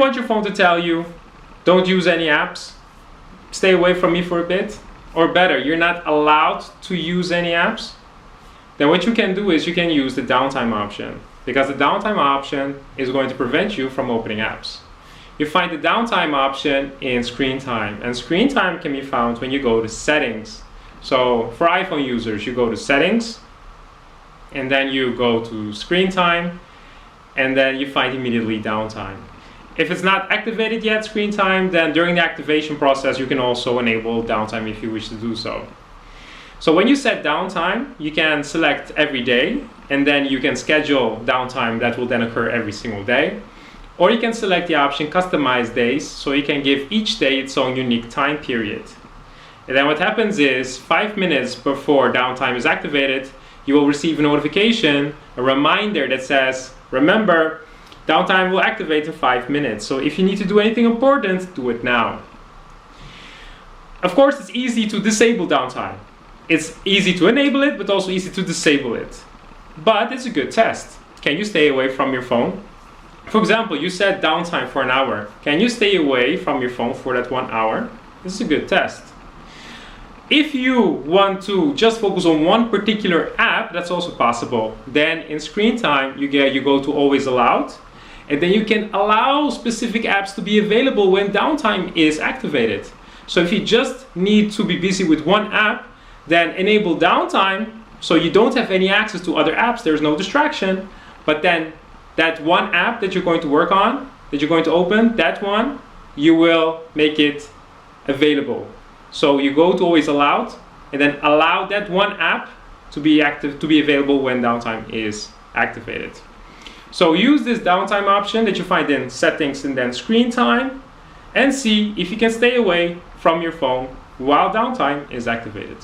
want your phone to tell you, don't use any apps, stay away from me for a bit, or better, you're not allowed to use any apps, then what you can do is you can use the downtime option, because the downtime option is going to prevent you from opening apps. You find the downtime option in screen time, and screen time can be found when you go to settings. So for iPhone users, you go to settings, and then you go to screen time, and then you find immediately downtime. If it's not activated yet, screen time, then during the activation process you can also enable downtime if you wish to do so. So when you set downtime, you can select every day, and then you can schedule downtime that will then occur every single day. Or you can select the option customize days, so you can give each day its own unique time period. And then what happens is 5 minutes before downtime is activated, you will receive a notification, a reminder that says, remember, downtime will activate in 5 minutes. So if you need to do anything important, do it now. Of course, it's easy to disable downtime. It's easy to enable it, but also easy to disable it. But it's a good test. Can you stay away from your phone? For example, you set downtime for an hour. Can you stay away from your phone for that 1 hour? This is a good test. If you want to just focus on one particular app, that's also possible. Then in screen time, you go to always allowed, and then you can allow specific apps to be available when downtime is activated. So if you just need to be busy with one app, then enable downtime, so you don't have any access to other apps, there's no distraction, but then that one app that you're going to work on, that you're going to open, that one, you will make it available. So you go to always allowed, and then allow that one app to be available when downtime is activated. So use this downtime option that you find in settings and then screen time, and see if you can stay away from your phone while downtime is activated.